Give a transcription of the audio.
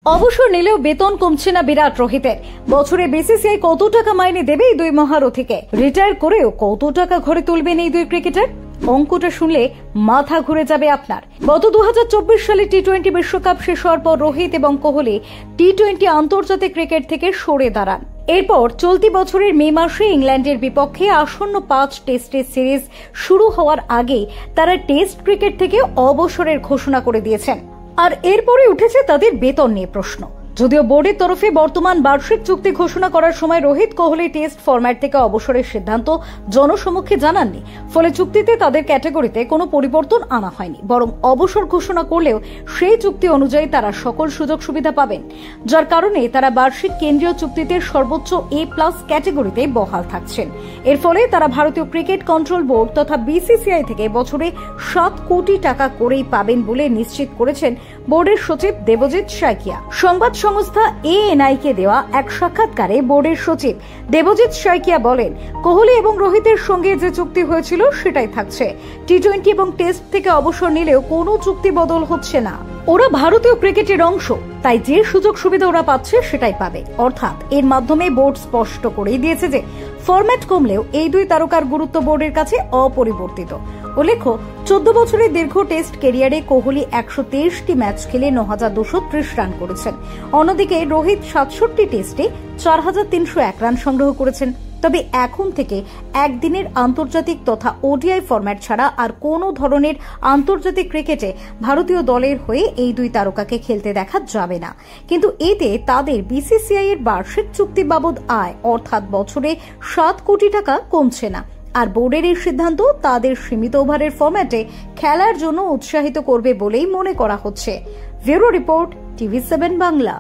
অবসর নিলেও বেতন কমছে না বিরাট রোহিতের। বছরে বিসিসিআই কত টাকা মাইনে দেবে এই দুই মহারথীকে? রিটায়ার করেও কত টাকা ঘরে তুলবেন এই দুই ক্রিকেটার? অঙ্কটা শুনলে মাথা ঘুরে যাবে আপনার। গত 2024 সালে টি-20 বিশ্বকাপ শেষ হওয়ার পর রোহিত এবং কোহলি টি-20 আন্তর্জাতিক ক্রিকেট থেকে সরে দাঁড়ান। এরপর চলতি বছরের মে মাসে ইংল্যান্ডের বিপক্ষে আসন্ন 5 টেস্টের সিরিজ শুরু হওয়ার আগে তারা টেস্ট ক্রিকেট থেকে অবসরের ঘোষণা করে দিয়েছেন। আর এরপরে উঠেছে তাদের বেতন নিয়ে প্রশ্ন। যদিও বোর্ডের তরফে বর্তমান বার্ষিক চুক্তি ঘোষণা করার সময় রোহিত কোহলি টেস্ট ফরম্যাট থেকে অবসরের সিদ্ধান্ত জনসমক্ষে জানাননি, ফলে চুক্তিতে তাদের ক্যাটাগরিতে কোনো পরিবর্তন আনা হয়নি। বরং অবসর ঘোষণা করলেও সেই চুক্তি অনুযায়ী তারা সকল সুযোগ সুবিধা পাবেন, যার কারণে তারা বার্ষিক কেন্দ্রীয় চুক্তিতে সর্বোচ্চ A+ ক্যাটাগরিতে বহাল থাকছেন। এর ফলে তারা ভারতীয় ক্রিকেট কন্ট্রোল বোর্ড তথা বিসিসিআই থেকে বছরে 7 কোটি টাকা করেই পাবেন বলে নিশ্চিত করেছেন বোর্ডের সচিব দেবজিৎ সাইকিয়া। সংবাদ সংস্থা ANI কে দেওয়া এক সাক্ষাৎকারে বোর্ডের সচিব দেবজিৎ সাইকিয়া বলেন, কোহলি এবং রোহিতের সঙ্গে যে চুক্তি হয়েছিল সেটাই থাকছে। টি-20 এবং টেস্ট থেকে অবসর নিলেও কোনো চুক্তি বদল হচ্ছে না। ওরা ভারতীয় ক্রিকেটের অংশ, তাই যে সুযোগ সুবিধা ওরা পাচ্ছে সেটাই পাবে। অর্থাৎ এর মাধ্যমে বোর্ড স্পষ্ট করেই দিয়েছে যে ফরম্যাট কমলেও এই দুই তারকার গুরুত্ব বোর্ডের কাছে অপরিবর্তিত। উল্লেখ্য, 14 বছরের দীর্ঘ টেস্ট ক্যারিয়ারে কোহলি 123টি ম্যাচ খেলে 9,230 রান করেছেন। অন্যদিকে রোহিত 67টি টেস্টে 4,301 রান সংগ্রহ করেছেন। তবে এখন থেকে একদিনের আন্তর্জাতিক তথা ওডিআই ফরম্যাট ছাড়া আর কোনো ধরনের আন্তর্জাতিক ক্রিকেটে ভারতীয় দলের হয়ে এই দুই তারকাকে খেলতে দেখা যাবে না। কিন্তু এতে তাদের বিসিসিআই এর বার্ষিক চুক্তি বাবদ আয় অর্থাৎ বছরে 7 কোটি টাকা কমছে না। আর বোর্ডের এই সিদ্ধান্ত তাদের সীমিত ওভারের ফরম্যাটে খেলার জন্য উৎসাহিত করবে বলেই মনে করা হচ্ছে। Bureau report, TV7 Bangla.